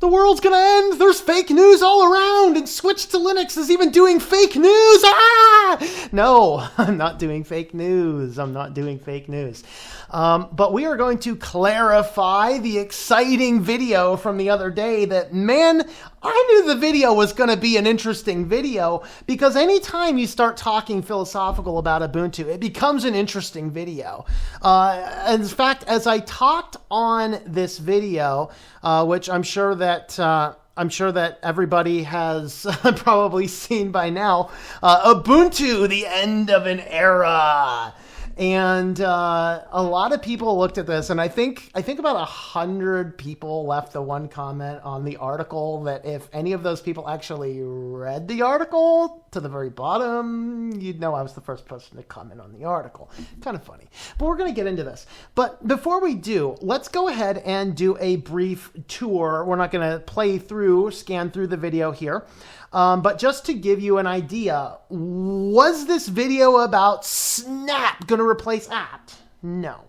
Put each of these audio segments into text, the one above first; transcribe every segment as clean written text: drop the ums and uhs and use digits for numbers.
The world's gonna end. There's fake news all around, and SwitchedtoLinux is even doing fake news. No, I'm not doing fake news. I'm not doing fake news. But we are going to clarify the exciting video from the other day that, man, I knew the video was going to be an interesting video, because anytime you start talking philosophical about Ubuntu, it becomes an interesting video. In fact, as I talked on this video, which I'm sure that everybody has probably seen by now, Ubuntu, the end of an era. And a lot of people looked at this, and I think about 100 people left the one comment on the article that if any of those people actually read the article to the very bottom, you'd know I was the first person to comment on the article. Kind of funny. But we're going to get into this. But before we do, let's go ahead and do a brief tour. We're not going to scan through the video here. But just to give you an idea, was this video about Snap going to replace apt? No.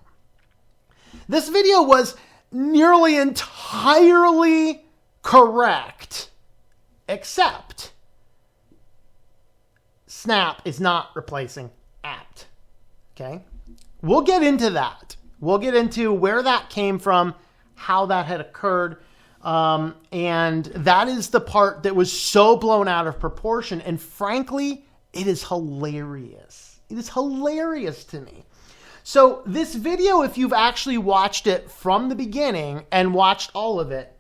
This video was nearly entirely correct, except Snap is not replacing apt. Okay? We'll get into that. We'll get into where that came from, how that had occurred. And that is the part that was so blown out of proportion. And frankly, it is hilarious. It is hilarious to me. So this video, if you've actually watched it from the beginning and watched all of it,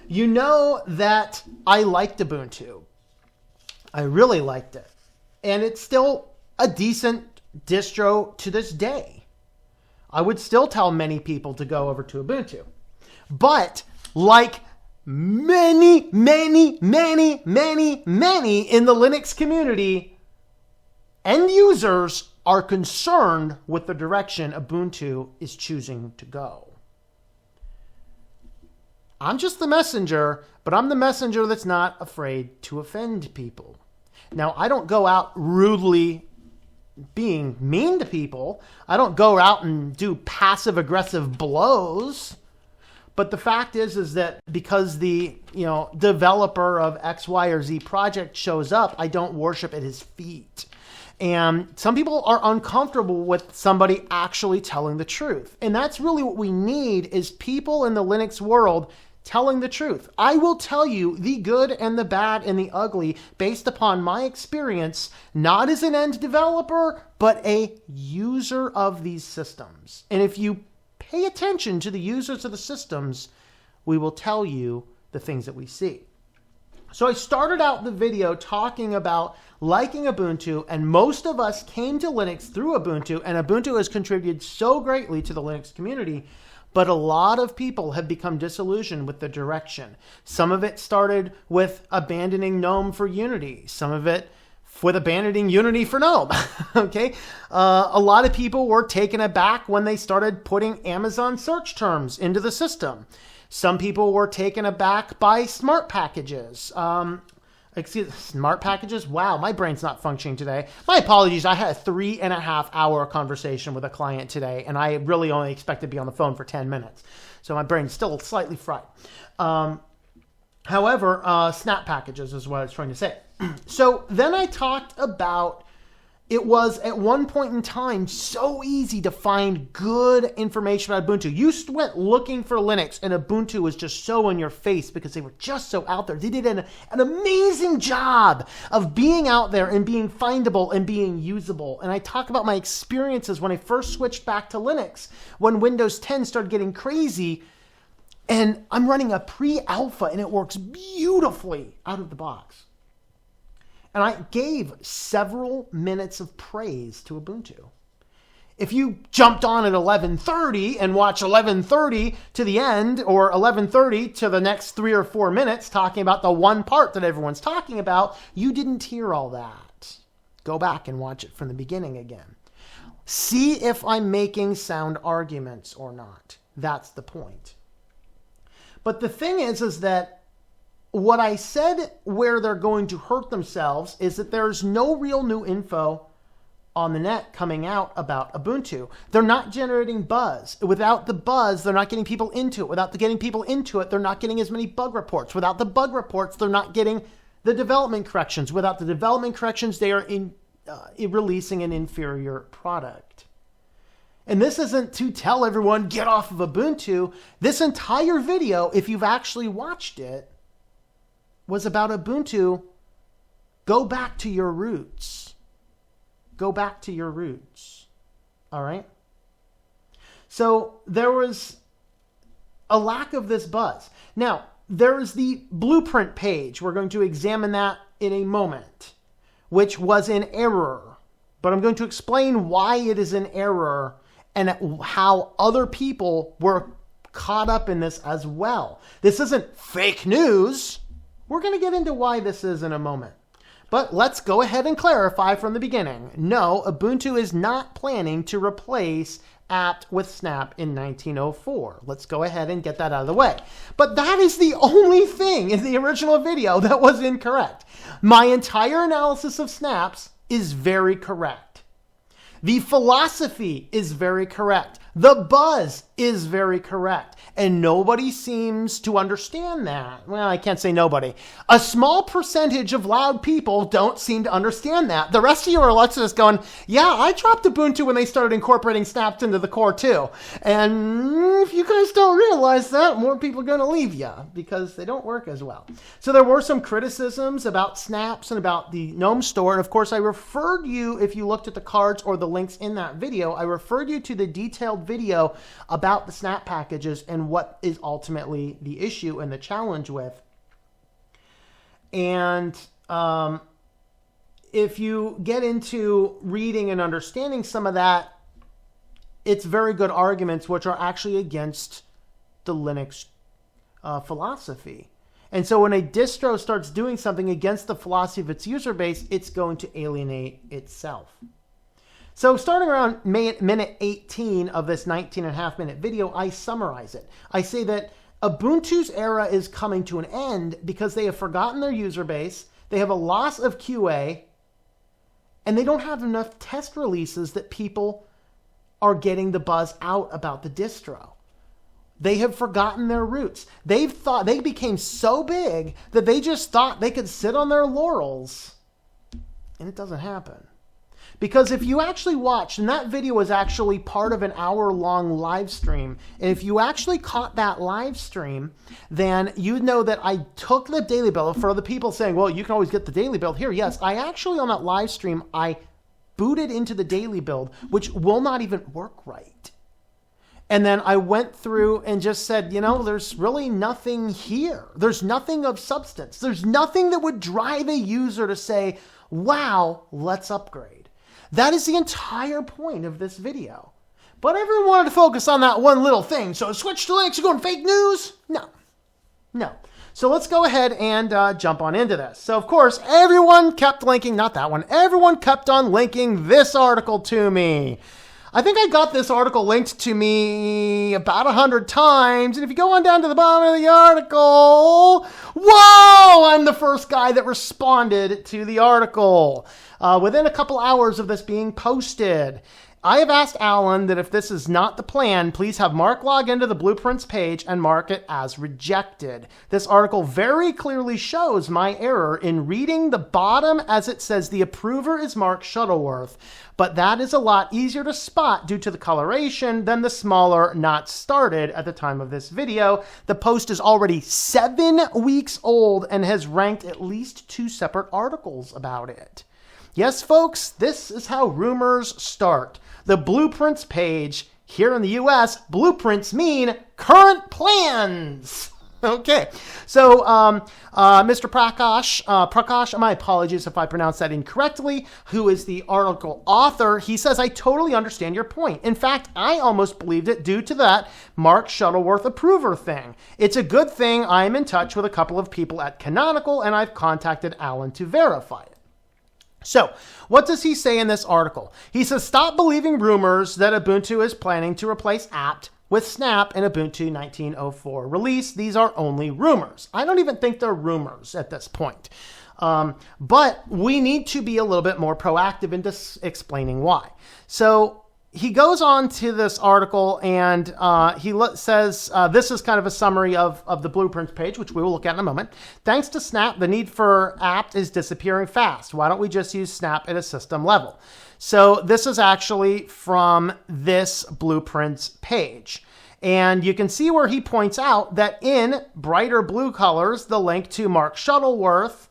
you know that I liked Ubuntu. I really liked it. And it's still a decent distro to this day. I would still tell many people to go over to Ubuntu. But like many in the Linux community, end users are concerned with the direction Ubuntu is choosing to go. I'm just the messenger, but I'm the messenger that's not afraid to offend people. Now, I don't go out rudely being mean to people. I don't go out and do passive-aggressive blows. But the fact is that because the developer of X, Y, or Z project shows up, I don't worship at his feet. And some people are uncomfortable with somebody actually telling the truth. And that's really what we need, is people in the Linux world telling the truth. I will tell you the good and the bad and the ugly based upon my experience, not as an end developer, but a user of these systems. And if you pay attention to the users of the systems, we will tell you the things that we see. So I started out the video talking about liking Ubuntu, and most of us came to Linux through Ubuntu, and Ubuntu has contributed so greatly to the Linux community, but a lot of people have become disillusioned with the direction. Some of it started with abandoning GNOME for Unity. Some of it with abandoning Unity for GNOME. Okay? A lot of people were taken aback when they started putting Amazon search terms into the system. Some people were taken aback by smart packages. Smart packages? Wow, my brain's not functioning today. My apologies. I had a 3.5 hour conversation with a client today, and I really only expect to be on the phone for 10 minutes. So my brain's still slightly fried. However, snap packages is what I was trying to say. So then I talked about, it was at one point in time so easy to find good information about Ubuntu. You went looking for Linux, and Ubuntu was just so in your face because they were just so out there. They did an amazing job of being out there and being findable and being usable. And I talk about my experiences when I first switched back to Linux, when Windows 10 started getting crazy, and I'm running a pre-alpha, and it works beautifully out of the box. And I gave several minutes of praise to Ubuntu. If you jumped on at 11:30 and watched 11:30 to the end, or 11:30 to the next 3 or 4 minutes talking about the one part that everyone's talking about, you didn't hear all that. Go back and watch it from the beginning again. See if I'm making sound arguments or not. That's the point. But the thing is that what I said where they're going to hurt themselves is that there's no real new info on the net coming out about Ubuntu. They're not generating buzz. Without the buzz, they're not getting people into it. Without getting people into it, they're not getting as many bug reports. Without the bug reports, they're not getting the development corrections. Without the development corrections, they are releasing an inferior product. And this isn't to tell everyone, get off of Ubuntu. This entire video, if you've actually watched it, was about Ubuntu. Go back to your roots. Go back to your roots. All right? So there was a lack of this buzz. Now, there is the blueprint page. We're going to examine that in a moment, which was in error. But I'm going to explain why it is in error and how other people were caught up in this as well. This isn't fake news. We're going to get into why this is in a moment. But let's go ahead and clarify from the beginning. No, Ubuntu is not planning to replace apt with snap in 1904. Let's go ahead and get that out of the way. But that is the only thing in the original video that was incorrect. My entire analysis of snaps is very correct. The philosophy is very correct. The buzz is very correct. And nobody seems to understand that. Well, I can't say nobody. A small percentage of loud people don't seem to understand that. The rest of you are just going, yeah, I dropped Ubuntu when they started incorporating snaps into the core too. And if you guys don't realize that, more people are going to leave you because they don't work as well. So there were some criticisms about snaps and about the GNOME store. And of course, I referred you, if you looked at the cards or the links in that video, I referred you to the detailed video about the snap packages and what is ultimately the issue and the challenge with. And if you get into reading and understanding some of that, it's very good arguments which are actually against the Linux philosophy. And so when a distro starts doing something against the philosophy of its user base, it's going to alienate itself. So starting around minute 18 of this 19.5-minute video, I summarize it. I say that Ubuntu's era is coming to an end because they have forgotten their user base, they have a loss of QA, and they don't have enough test releases that people are getting the buzz out about the distro. They have forgotten their roots. They became so big that they just thought they could sit on their laurels, and it doesn't happen. Because if you actually watched, and that video was actually part of an hour-long live stream, and if you actually caught that live stream, then you'd know that I took the daily build. For the people saying, well, you can always get the daily build here. Yes, I actually, on that live stream, I booted into the daily build, which will not even work right. And then I went through and just said, you know, there's really nothing here. There's nothing of substance. There's nothing that would drive a user to say, wow, let's upgrade. That is the entire point of this video. But everyone wanted to focus on that one little thing. So SwitchedtoLinux, you're going fake news? No. So let's go ahead and jump on into this. So of course, everyone kept linking, not that one, everyone kept on linking this article to me. I think I got this article linked to me about 100 times. And if you go on down to the bottom of the article, whoa, I'm the first guy that responded to the article. Within a couple hours of this being posted, I have asked Alan that if this is not the plan, please have Mark log into the blueprints page and mark it as rejected. This article very clearly shows my error in reading the bottom as it says the approver is Mark Shuttleworth, but that is a lot easier to spot due to the coloration than the smaller not started at the time of this video. The post is already 7 weeks old and has ranked at least 2 separate articles about it. Yes, folks, this is how rumors start. The blueprints page, here in the US, blueprints mean current plans. Okay, so Mr. Prakash, my apologies if I pronounced that incorrectly, who is the article author, he says, I totally understand your point. In fact, I almost believed it due to that Mark Shuttleworth approver thing. It's a good thing I'm in touch with a couple of people at Canonical, and I've contacted Alan to verify it. So, what does he say in this article? He says, stop believing rumors that Ubuntu is planning to replace apt with snap in Ubuntu 1904 release. These are only rumors. I don't even think they're rumors at this point. But we need to be a little bit more proactive in explaining why. So he goes on to this article and he says, this is kind of a summary of the blueprints page, which we will look at in a moment. Thanks to Snap, the need for apt is disappearing fast. Why don't we just use Snap at a system level? So this is actually from this blueprints page. And you can see where he points out that in brighter blue colors, the link to Mark Shuttleworth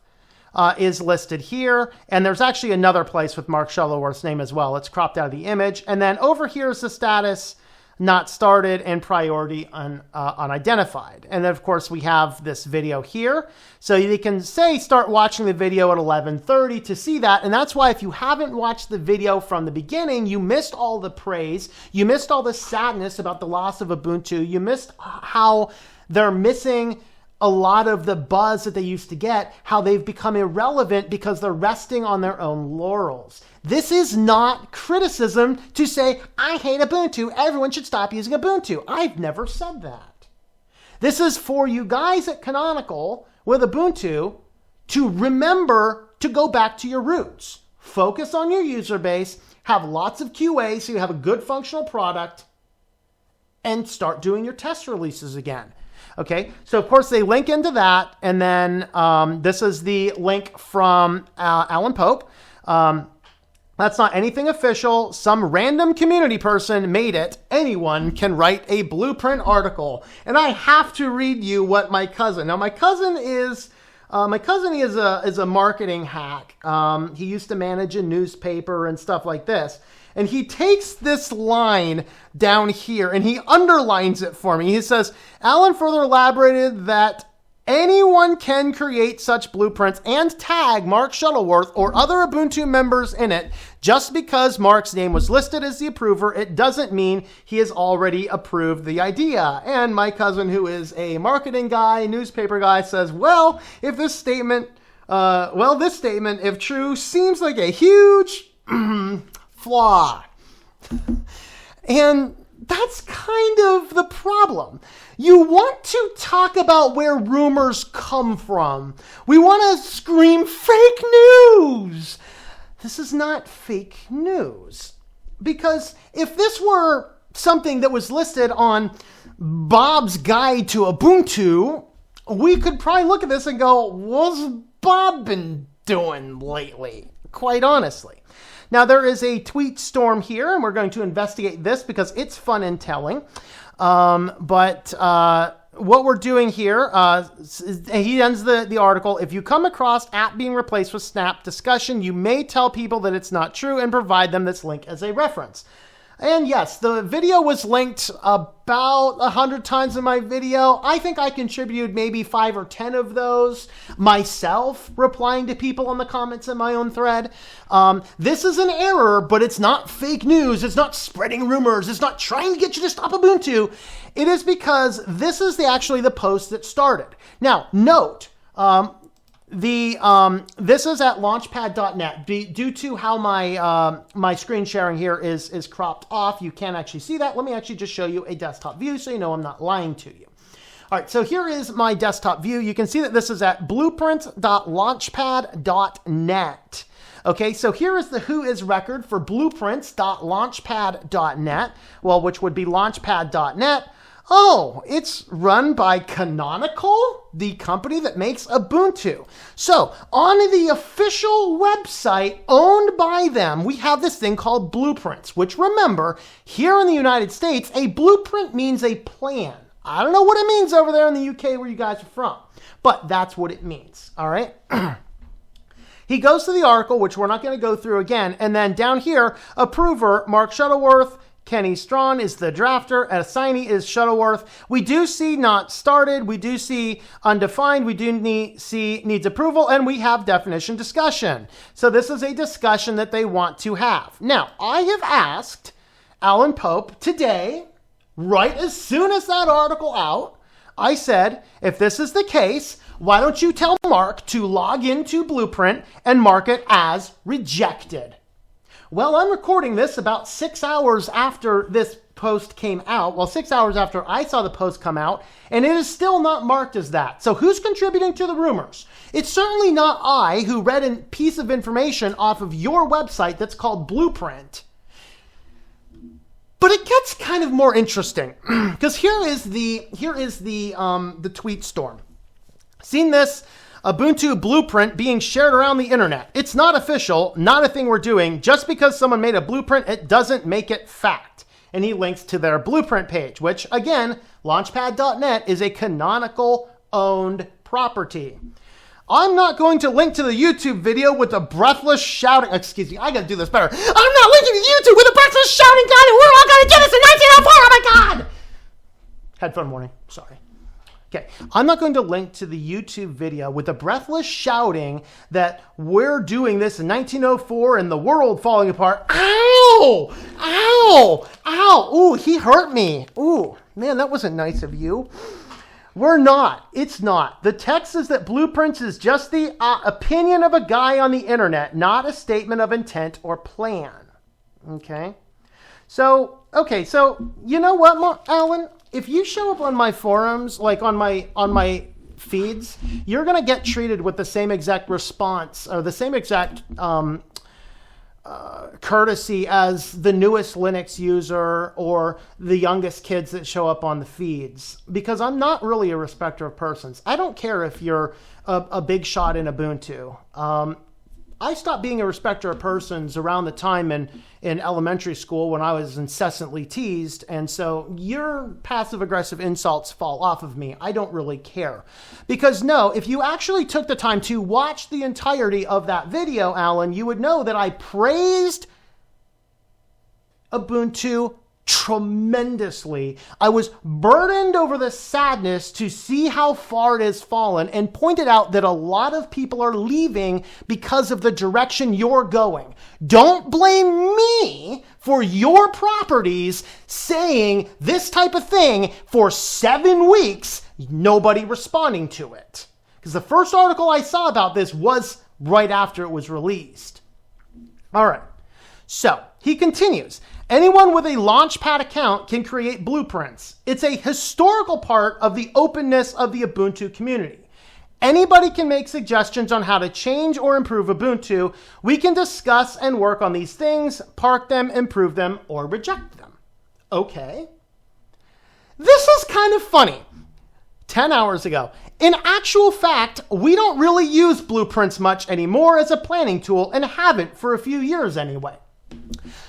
is listed here. And there's actually another place with Mark Shuttleworth's name as well. It's cropped out of the image. And then over here is the status not started and priority unidentified. And then of course we have this video here. So you can say start watching the video at 11:30 to see that. And that's why if you haven't watched the video from the beginning, you missed all the praise. You missed all the sadness about the loss of Ubuntu. You missed how they're missing a lot of the buzz that they used to get, how they've become irrelevant because they're resting on their own laurels. This is not criticism to say, I hate Ubuntu, everyone should stop using Ubuntu. I've never said that. This is for you guys at Canonical with Ubuntu to remember to go back to your roots. Focus on your user base, have lots of QA so you have a good functional product, and start doing your test releases again. Okay, so of course they link into that, and then this is the link from Alan Pope. That's not anything official. Some random community person made it. Anyone can write a blueprint article. And I have to read you what my cousin. Now my cousin is a marketing hack. He used to manage a newspaper and stuff like this. And he takes this line down here and he underlines it for me. He says, Alan further elaborated that anyone can create such blueprints and tag Mark Shuttleworth or other Ubuntu members in it. Just because Mark's name was listed as the approver, it doesn't mean he has already approved the idea. And my cousin, who is a marketing guy, newspaper guy, says, well, this statement, if true, seems like a huge flaw. And that's kind of the problem. You want to talk about where rumors come from. We want to scream fake news. This is not fake news. Because if this were something that was listed on Bob's Guide to Ubuntu, we could probably look at this and go, what's Bob been doing lately? Quite honestly. Now, there is a tweet storm here, and we're going to investigate this because it's fun and telling. But what we're doing here, he ends the article, if you come across app being replaced with Snap discussion, you may tell people that it's not true and provide them this link as a reference. And yes, the video was linked about 100 times in my video. I think I contributed maybe 5 or 10 of those myself, replying to people in the comments in my own thread. This is an error, but it's not fake news. It's not spreading rumors. It's not trying to get you to stop Ubuntu. It is because this is actually the post that started. Now, note, this is at launchpad.net. Due to how my screen sharing here is cropped off, you can't actually see that. Let me actually just show you a desktop view so you know I'm not lying to you. All right, so here is my desktop view. You can see that this is at blueprints.launchpad.net. Okay, so here is the whois record for blueprints.launchpad.net, well, which would be launchpad.net. Oh, it's run by Canonical, the company that makes Ubuntu. So on the official website owned by them, we have this thing called blueprints, which remember, here in the United States, a blueprint means a plan. I don't know what it means over there in the UK where you guys are from, but that's what it means, all right? He goes to the article, which we're not going to go through again, and then down here, approver, Mark Shuttleworth, Kenny Strawn is the drafter. Assignee is Shuttleworth. We do see not started. We do see undefined. We do see needs approval. And we have definition discussion. So this is a discussion that they want to have. Now, I have asked Alan Pope today, right as soon as that article out, I said, if this is the case, why don't you tell Mark to log into Blueprint and mark it as rejected? Well, I'm recording this about 6 hours after this post came out. Well, 6 hours after I saw the post come out, and it is still not marked as that. So who's contributing to the rumors? It's certainly not I, who read a piece of information off of your website that's called Blueprint. But it gets kind of more interesting because here is the tweet storm. Seen this Ubuntu blueprint being shared around the internet. It's not official, not a thing we're doing. Just because someone made a blueprint, it doesn't make it fact. And he links to their blueprint page, which again, launchpad.net is a canonical owned property. I'm not going to link to the YouTube video with the breathless shouting. Excuse me, I gotta do this better. I'm not linking to YouTube with a breathless shouting guy, and we're all gonna do this in 1904. Oh my God! Headphone warning. Sorry. Okay, I'm not going to link to the YouTube video with the breathless shouting that we're doing this in 1904 and the world falling apart. Ow! Ow! Ow! Ooh, he hurt me. Ooh, man, that wasn't nice of you. We're not. It's not. The text is that Blueprints is just the opinion of a guy on the internet, not a statement of intent or plan. Okay? So you know what, Alan? If you show up on my forums, like on my feeds, you're going to get treated with the same exact response or the same exact courtesy as the newest Linux user or the youngest kids that show up on the feeds, because I'm not really a respecter of persons. I don't care if you're a big shot in Ubuntu. I stopped being a respecter of persons around the time in elementary school when I was incessantly teased, and so your passive-aggressive insults fall off of me. I don't really care. Because no, if you actually took the time to watch the entirety of that video, Alan, you would know that I praised Ubuntu tremendously. I was burdened over the sadness to see how far it has fallen and pointed out that a lot of people are leaving because of the direction you're going. Don't blame me for your properties saying this type of thing for 7 weeks, nobody responding to it. Because the first article I saw about this was right after it was released. All right. So he continues. Anyone with a Launchpad account can create blueprints. It's a historical part of the openness of the Ubuntu community. Anybody can make suggestions on how to change or improve Ubuntu. We can discuss and work on these things, park them, improve them, or reject them. Okay. This is kind of funny. 10 hours ago. In actual fact, we don't really use blueprints much anymore as a planning tool and haven't for a few years anyway.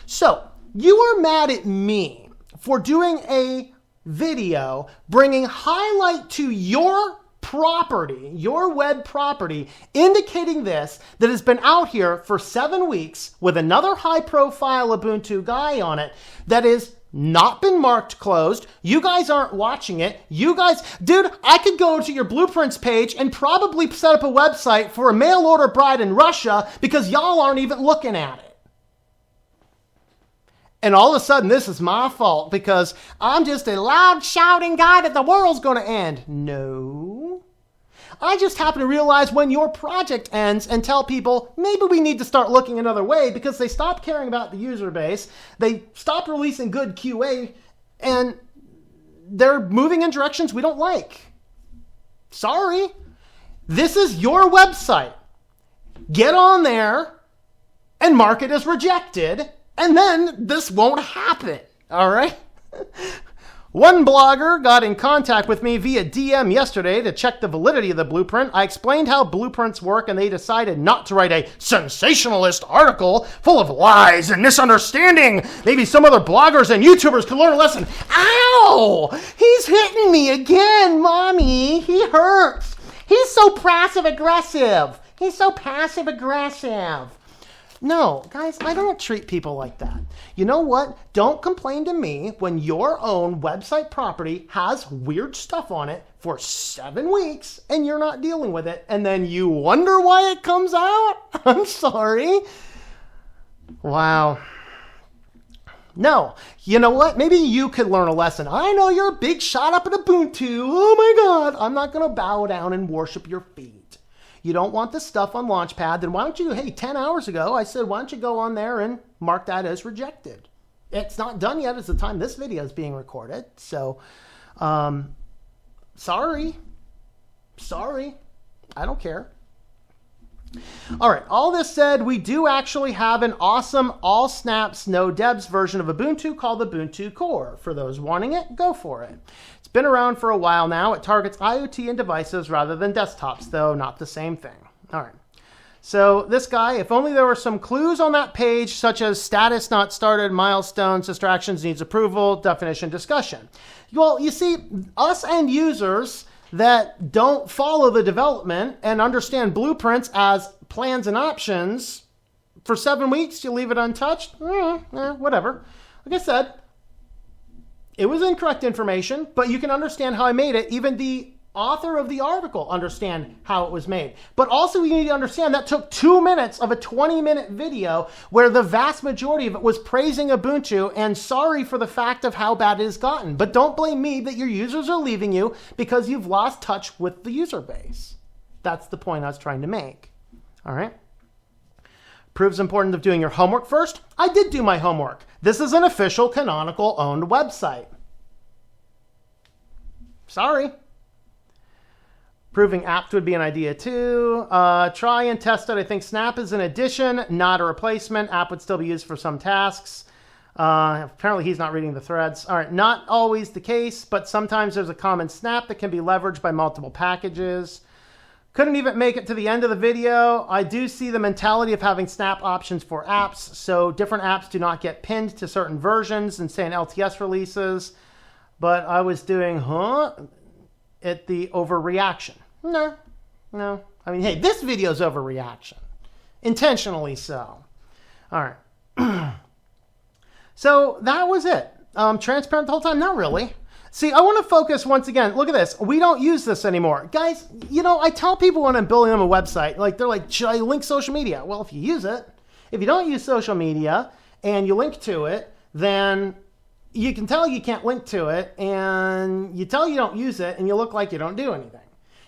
So, you are mad at me for doing a video bringing highlight to your property, your web property, indicating this that has been out here for 7 weeks with another high-profile Ubuntu guy on it that is not been marked closed. You guys aren't watching it. You guys, dude, I could go to your blueprints page and probably set up a website for a mail order bride in Russia because y'all aren't even looking at it. And all of a sudden, this is my fault because I'm just a loud shouting guy that the world's going to end. No. I just happen to realize when your project ends and tell people maybe we need to start looking another way because they stopped caring about the user base. They stopped releasing good QA and they're moving in directions we don't like. Sorry. This is your website. Get on there and mark it as rejected. And then this won't happen, all right? One blogger got in contact with me via DM yesterday to check the validity of the blueprint. I explained how blueprints work, and they decided not to write a sensationalist article full of lies and misunderstanding. Maybe some other bloggers and YouTubers could learn a lesson. Ow! He's hitting me again, Mommy. He hurts. He's so passive-aggressive. He's so passive-aggressive. No, guys, I don't treat people like that. You know what? Don't complain to me when your own website property has weird stuff on it for 7 weeks and you're not dealing with it, and then you wonder why it comes out? I'm sorry. Wow. No, you know what? Maybe you could learn a lesson. I know you're a big shot up at Ubuntu. Oh my God. I'm not going to bow down and worship your feet. You don't want the stuff on Launchpad, then why don't you, hey, 10 hours ago, I said, why don't you go on there and mark that as rejected. It's not done yet at the time this video is being recorded. So, sorry. I don't care. All right, all this said, we do actually have an awesome all snaps, no debs version of Ubuntu called Ubuntu Core. For those wanting it, go for it. It's been around for a while now. It targets IoT and devices rather than desktops, though not the same thing. All right. So this guy, if only there were some clues on that page, such as status not started, milestones, distractions, needs approval, definition, discussion. Well, you see, us end users that don't follow the development and understand blueprints as plans and options, for 7 weeks, you leave it untouched? Whatever. Like I said, it was incorrect information, but you can understand how I made it. Even the author of the article understand how it was made. But also you need to understand that took 2 minutes of a 20-minute video where the vast majority of it was praising Ubuntu and sorry for the fact of how bad it has gotten. But don't blame me that your users are leaving you because you've lost touch with the user base. That's the point I was trying to make. All right. Proves importance of doing your homework first. I did do my homework. This is an official Canonical owned website. Sorry. Proving apt would be an idea too. Try and test it. I think Snap is an addition, not a replacement. App would still be used for some tasks. Apparently he's not reading the threads. All right, not always the case, but sometimes there's a common Snap that can be leveraged by multiple packages. Couldn't even make it to the end of the video. I do see the mentality of having Snap options for apps, so different apps do not get pinned to certain versions and say in LTS releases. But I was doing, at the overreaction. No. I mean, hey, this video's overreaction. Intentionally so. All right. So that was it. Transparent the whole time? Not really. See, I want to focus once again. Look at this. We don't use this anymore. Guys, you know, I tell people when I'm building them a website, like they're like, should I link social media? Well, if you use it, if you don't use social media and you link to it, then you can tell you can't link to it, and you tell you don't use it, and you look like you don't do anything.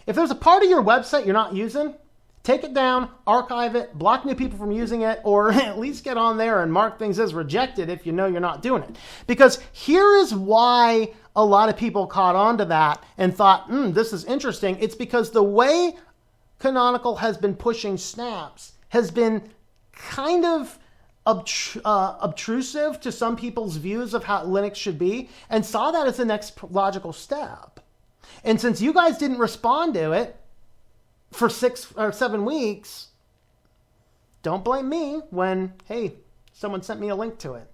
If there's a part of your website you're not using, take it down, archive it, block new people from using it, or at least get on there and mark things as rejected if you know you're not doing it. Because here is why a lot of people caught on to that and thought, this is interesting. It's because the way Canonical has been pushing snaps has been kind of obtrusive to some people's views of how Linux should be, and saw that as the next logical step. And since you guys didn't respond to it for 6 or 7 weeks, don't blame me when, hey, someone sent me a link to it.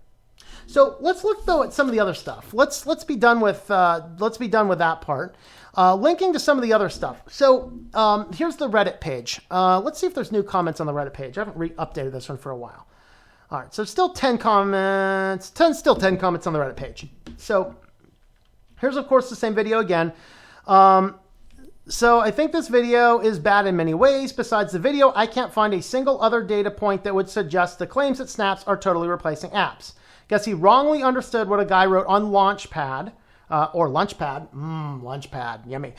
So let's look though at some of the other stuff. Let's be done with that part. Linking to some of the other stuff. So here's the Reddit page. Let's see if there's new comments on the Reddit page. I haven't updated this one for a while. All right, so still 10 comments. 10 comments on the Reddit page. So here's, of course, the same video again. So I think this video is bad in many ways. Besides the video, I can't find a single other data point that would suggest the claims that snaps are totally replacing apps. Guess he wrongly understood what a guy wrote on Launchpad, or Lunchpad, Lunchpad, yummy,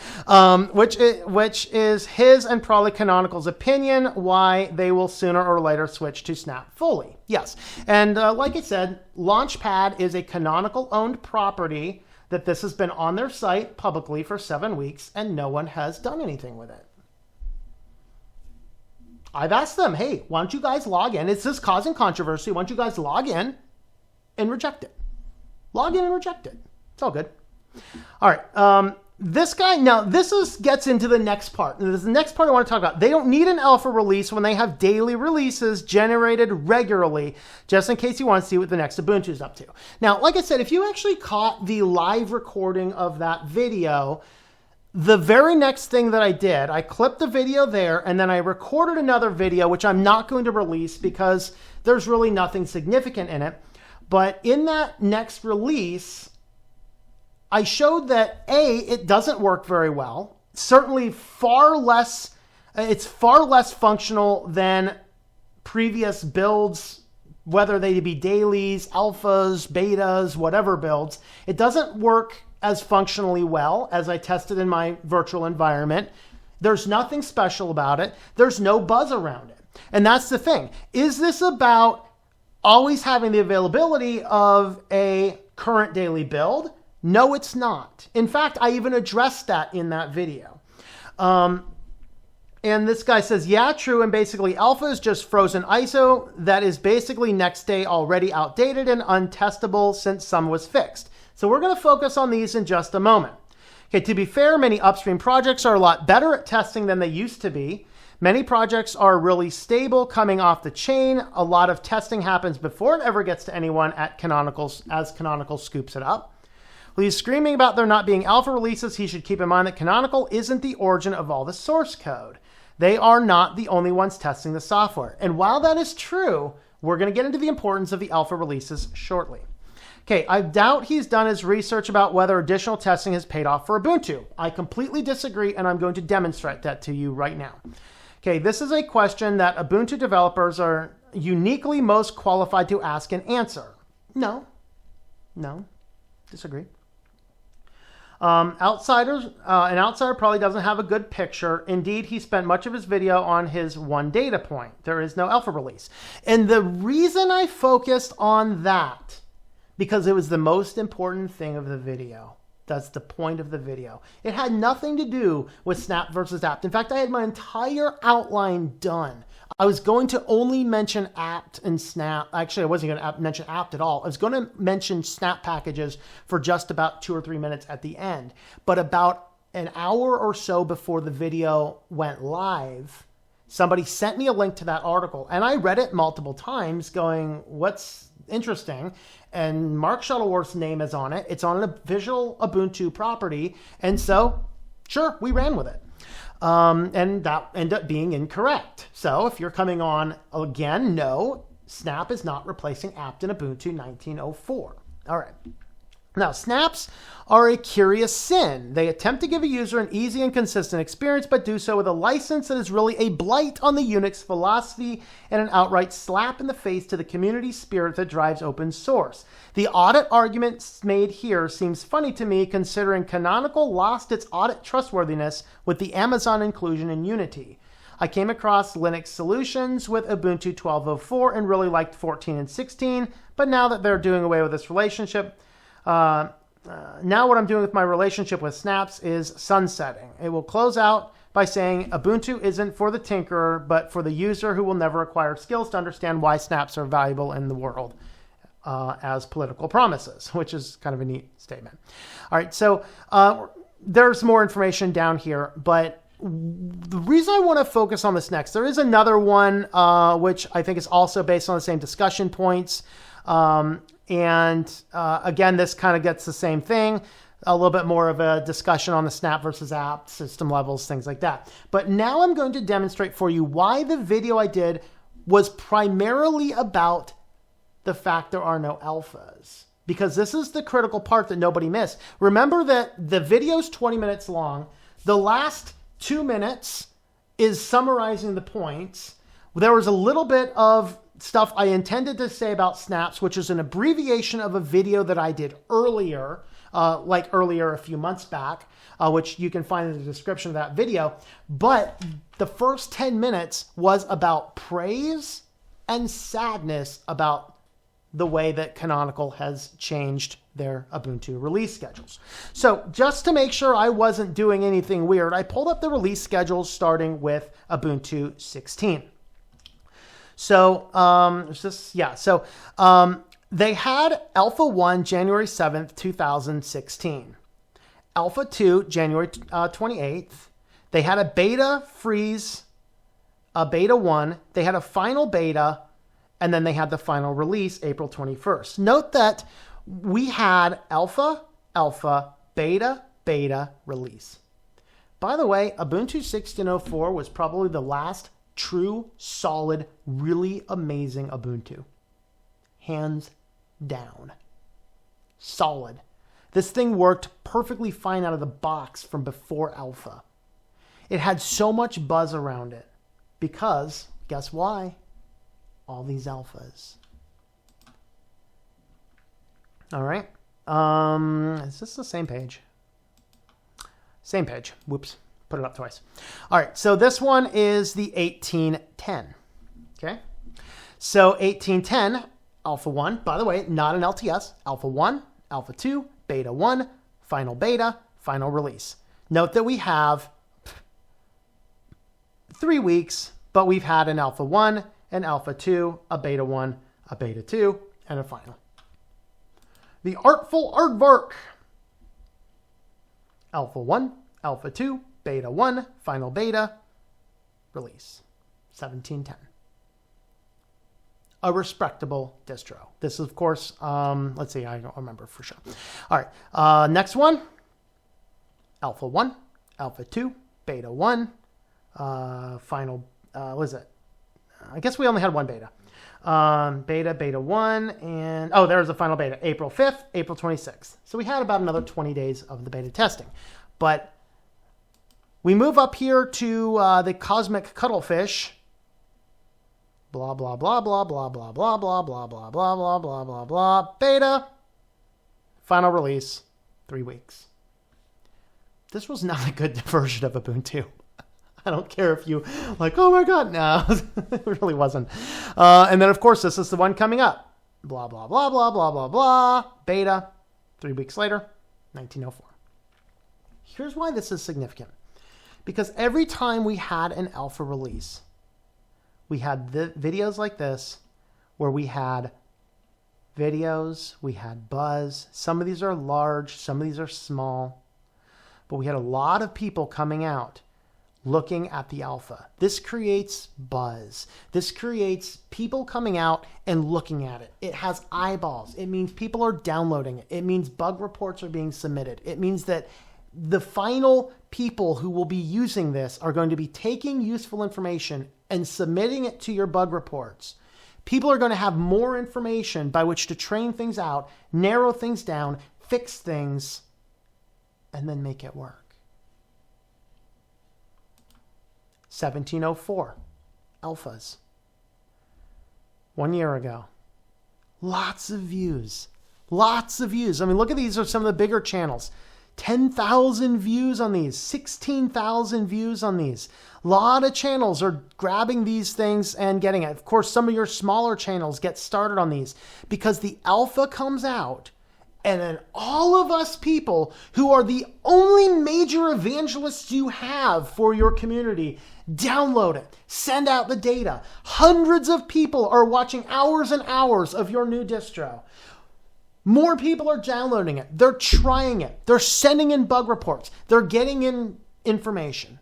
which is his and probably Canonical's opinion why they will sooner or later switch to Snap fully. Yes, and like I said, Launchpad is a Canonical-owned property that this has been on their site publicly for 7 weeks, and no one has done anything with it. I've asked them, hey, why don't you guys log in? Is this causing controversy? Why don't you guys log in and reject it? Log in and reject it. It's all good. All right. This guy, now this gets into the next part. And this is the next part I want to talk about. They don't need an alpha release when they have daily releases generated regularly, just in case you want to see what the next Ubuntu is up to. Now, like I said, if you actually caught the live recording of that video, the very next thing that I did, I clipped the video there, and then I recorded another video, which I'm not going to release because there's really nothing significant in it. But in that next release, I showed that A, it doesn't work very well. Certainly it's far less functional than previous builds, whether they be dailies, alphas, betas, whatever builds. It doesn't work as functionally well as I tested in my virtual environment. There's nothing special about it. There's no buzz around it. And that's the thing. Is this about always having the availability of a current daily build? No, it's not. In fact, I even addressed that in that video. And this guy says, yeah, true. And basically alpha is just frozen ISO that is basically next day already outdated and untestable since some was fixed. So we're going to focus on these in just a moment. Okay, to be fair, many upstream projects are a lot better at testing than they used to be. Many projects are really stable coming off the chain. A lot of testing happens before it ever gets to anyone at Canonical, as Canonical scoops it up. While he's screaming about there not being alpha releases, he should keep in mind that Canonical isn't the origin of all the source code. They are not the only ones testing the software. And while that is true, we're going to get into the importance of the alpha releases shortly. Okay, I doubt he's done his research about whether additional testing has paid off for Ubuntu. I completely disagree, and I'm going to demonstrate that to you right now. Okay, this is a question that Ubuntu developers are uniquely most qualified to ask and answer. No, disagree. An outsider probably doesn't have a good picture. Indeed, he spent much of his video on his one data point. There is no alpha release. And the reason I focused on that, because it was the most important thing of the video. That's the point of the video. It had nothing to do with snap versus apt. In fact, I had my entire outline done. I was going to only mention apt and snap. Actually, I wasn't going to mention apt at all. I was going to mention snap packages for just about 2 or 3 minutes at the end. But about an hour or so before the video went live, somebody sent me a link to that article. And I read it multiple times going, what's interesting? And Mark Shuttleworth's name is on it. It's on an official Ubuntu property. And so, sure, we ran with it. And that ended up being incorrect. So if you're coming on again, no, snap is not replacing apt in Ubuntu 1904. All right. Now, snaps are a curious sin. They attempt to give a user an easy and consistent experience, but do so with a license that is really a blight on the Unix philosophy and an outright slap in the face to the community spirit that drives open source. The audit argument made here seems funny to me, considering Canonical lost its audit trustworthiness with the Amazon inclusion in Unity. I came across Linux solutions with Ubuntu 12.04 and really liked 14 and 16, but now that they're doing away with this relationship, now what I'm doing with my relationship with snaps is sunsetting. It will close out by saying Ubuntu isn't for the tinkerer, but for the user who will never acquire skills to understand why snaps are valuable in the world as political promises, which is kind of a neat statement. All right, so there's more information down here, but the reason I want to focus on this next, there is another one which I think is also based on the same discussion points. Again, this kind of gets the same thing, a little bit more of a discussion on the snap versus apt, system levels, things like that. But now I'm going to demonstrate for you why the video I did was primarily about the fact there are no alphas. Because this is the critical part that nobody missed. Remember that the video's 20 minutes long. The last 2 minutes is summarizing the points. There was a little bit of stuff I intended to say about snaps, which is an abbreviation of a video that I did earlier, a few months back, which you can find in the description of that video. But the first 10 minutes was about praise and sadness about the way that Canonical has changed their Ubuntu release schedules. So just to make sure I wasn't doing anything weird, I pulled up the release schedules starting with Ubuntu 16. So, they had Alpha 1 January 7th, 2016. Alpha 2 January 28th. They had a beta freeze, a beta 1. They had a final beta, and then they had the final release April 21st. Note that we had alpha, beta, release. By the way, Ubuntu 16.04 was probably the last true, solid, really amazing Ubuntu. Hands down. Solid. This thing worked perfectly fine out of the box from before alpha. It had so much buzz around it because, guess why? All these alphas. All right. Is this the same page? Same page. Whoops. Put it up twice. All right, so this one is the 1810. Okay, so 1810 Alpha 1, by the way, not an LTS, Alpha 1, Alpha 2, Beta 1, Final Beta, Final Release. Note that we have 3 weeks, but we've had an Alpha 1, an Alpha 2, a Beta 1, a Beta 2, and a Final. The Artful Aardvark. Alpha 1, Alpha 2, Beta 1, Final Beta, Release. 1710. A respectable distro. This is, of course, let's see, I don't remember for sure. All right, next one. Alpha 1, Alpha 2, Beta 1, Final, what is it? I guess we only had one beta. Beta 1, and, oh, there's the Final Beta. April 5th, April 26th. So we had about another 20 days of the beta testing. But we move up here to the Cosmic Cuttlefish. Blah, blah, blah, blah, blah, blah, blah, blah, blah, blah, blah, blah, blah, blah, blah. Beta. Final release. 3 weeks. This was not a good version of Ubuntu. I don't care if you like, oh my God, no, it really wasn't. And then, of course, this is the one coming up. Blah, blah, blah, blah, blah, blah, blah. Beta. 3 weeks later, 1904. Here's why this is significant. Because every time we had an alpha release, we had the videos like this, where we had videos, we had buzz. Some of these are large, some of these are small. But we had a lot of people coming out looking at the alpha. This creates buzz. This creates people coming out and looking at it. It has eyeballs. It means people are downloading it. It means bug reports are being submitted. It means that the final people who will be using this are going to be taking useful information and submitting it to your bug reports. People are going to have more information by which to train things out, narrow things down, fix things, and then make it work. 1704, alphas. 1 year ago. Lots of views. Lots of views. I mean, look at these are some of the bigger channels. 10,000 views on these, 16,000 views on these. A lot of channels are grabbing these things and getting it. Of course, some of your smaller channels get started on these because the alpha comes out and then all of us people who are the only major evangelists you have for your community, download it, send out the data. Hundreds of people are watching hours and hours of your new distro. More people are downloading it. They're trying it. They're sending in bug reports. They're getting in information.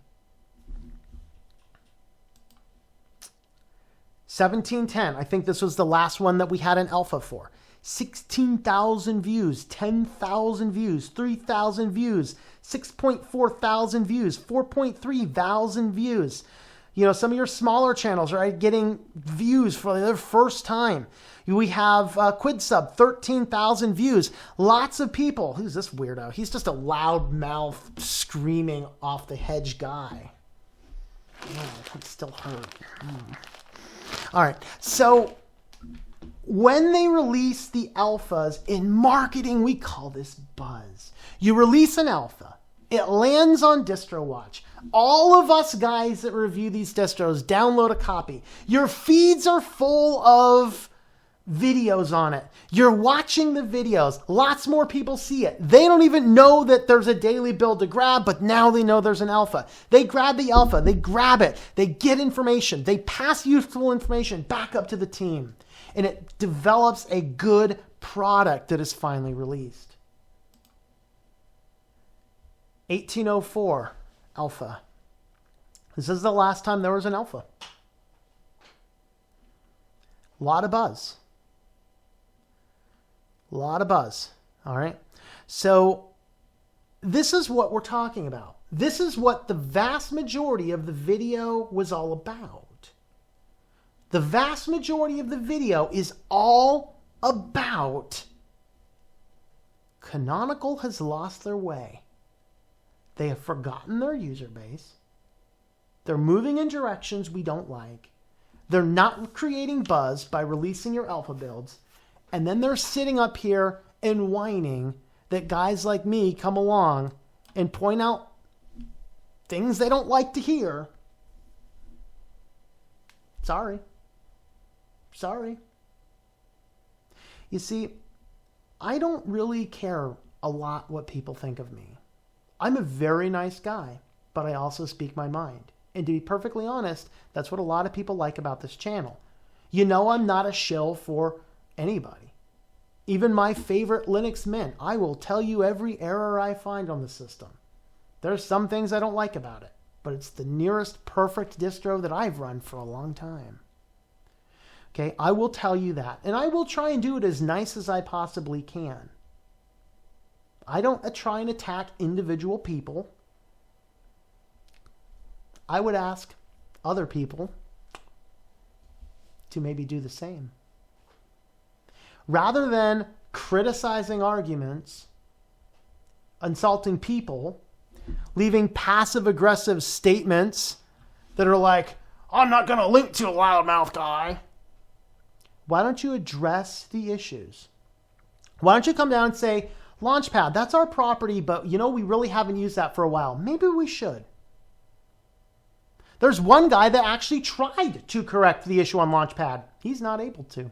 1710, I think this was the last one that we had an alpha for. 16,000 views, 10,000 views, 3,000 views, 6.4 thousand views, 4.3 thousand views. You know, some of your smaller channels are getting views for the first time. We have QuidSub, 13,000 views. Lots of people. Who's this weirdo? He's just a loudmouth, screaming off the hedge guy. Oh, it still hurt. All right, so when they release the alphas in marketing, we call this buzz. You release an alpha. It lands on DistroWatch. All of us guys that review these distros download a copy. Your feeds are full of videos on it. You're watching the videos. Lots more people see it. They don't even know that there's a daily build to grab, but now they know there's an alpha. They grab the alpha. They grab it. They get information. They pass useful information back up to the team. And it develops a good product that is finally released. 1804 alpha. This is the last time there was an alpha. A lot of buzz. A lot of buzz. All right. So this is what we're talking about. This is what the vast majority of the video was all about. The vast majority of the video is all about Canonical has lost their way. They have forgotten their user base. They're moving in directions we don't like. They're not creating buzz by releasing your alpha builds. And then they're sitting up here and whining that guys like me come along and point out things they don't like to hear. Sorry. You see, I don't really care a lot what people think of me. I'm a very nice guy, but I also speak my mind. And to be perfectly honest, that's what a lot of people like about this channel. You know, I'm not a shill for anybody. Even my favorite Linux mint, I will tell you every error I find on the system. There's some things I don't like about it, but it's the nearest perfect distro that I've run for a long time. Okay, I will tell you that. And I will try and do it as nice as I possibly can. I don't try and attack individual people. I would ask other people to maybe do the same. Rather than criticizing arguments, insulting people, leaving passive-aggressive statements that are like, I'm not going to link to a loudmouth guy. Why don't you address the issues? Why don't you come down and say, Launchpad, that's our property, but you know, we really haven't used that for a while. Maybe we should. There's one guy that actually tried to correct the issue on Launchpad. He's not able to.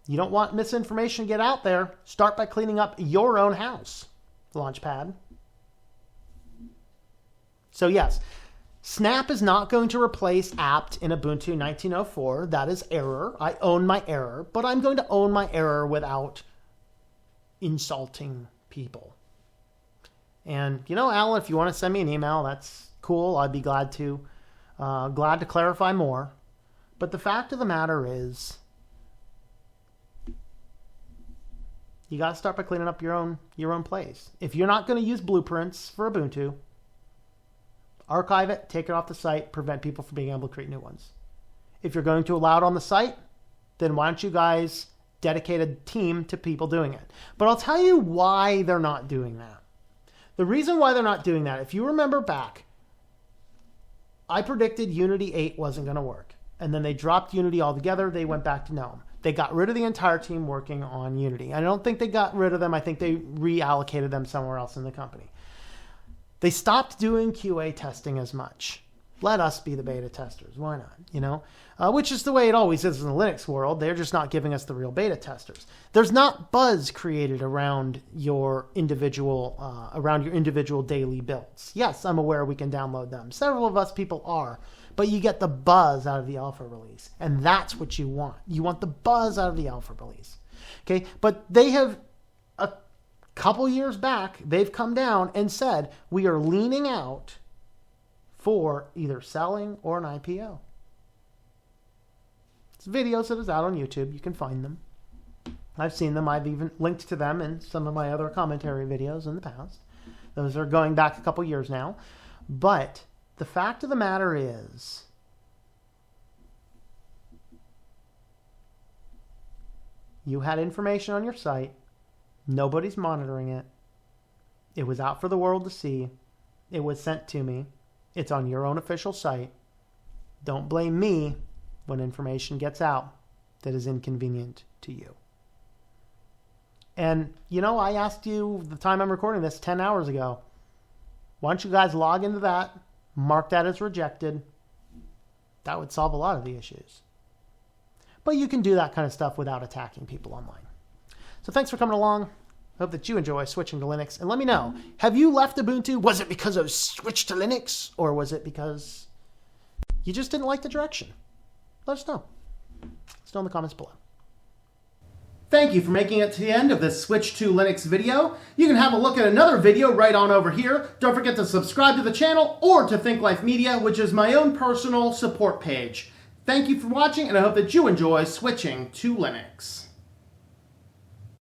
You don't want misinformation to get out there. Start by cleaning up your own house, Launchpad. So yes, Snap is not going to replace apt in Ubuntu 19.04. That is error. I own my error, but I'm going to own my error without insulting people. And, you know, Alan, if you want to send me an email, that's cool. I'd be glad to clarify more. But the fact of the matter is, you got to start by cleaning up your own place. If you're not going to use blueprints for Ubuntu, archive it, take it off the site, prevent people from being able to create new ones. If you're going to allow it on the site, then why don't you guys dedicate a team to people doing it? But I'll tell you why they're not doing that. The reason why they're not doing that, if you remember back, I predicted Unity 8 wasn't going to work. And then they dropped Unity altogether. They went back to GNOME. They got rid of the entire team working on Unity. I don't think they got rid of them. I think they reallocated them somewhere else in the company. They stopped doing QA testing as much. Let us be the beta testers. Why not? You know, which is the way it always is in the Linux world. They're just not giving us the real beta testers. There's not buzz created around your individual daily builds. Yes, I'm aware we can download them. Several of us people are, but you get the buzz out of the alpha release, and that's what you want. You want the buzz out of the alpha release. Okay, but they have a couple years back, they've come down and said we are leaning out for either selling or an IPO. It's videos that is out on YouTube. You can find them. I've seen them. I've even linked to them in some of my other commentary videos in the past. Those are going back a couple years now. But the fact of the matter is, you had information on your site. Nobody's monitoring it. It was out for the world to see. It was sent to me. It's on your own official site. Don't blame me when information gets out that is inconvenient to you. And, you know, I asked you the time I'm recording this 10 hours ago. Why don't you guys log into that, mark that as rejected. That would solve a lot of the issues. But you can do that kind of stuff without attacking people online. So thanks for coming along. I hope that you enjoy switching to Linux. And let me know, have you left Ubuntu? Was it because of Switch to Linux? Or was it because you just didn't like the direction? Let us know. Let us know in the comments below. Thank you for making it to the end of this Switch to Linux video. You can have a look at another video right on over here. Don't forget to subscribe to the channel or to Think Life Media, which is my own personal support page. Thank you for watching, and I hope that you enjoy switching to Linux.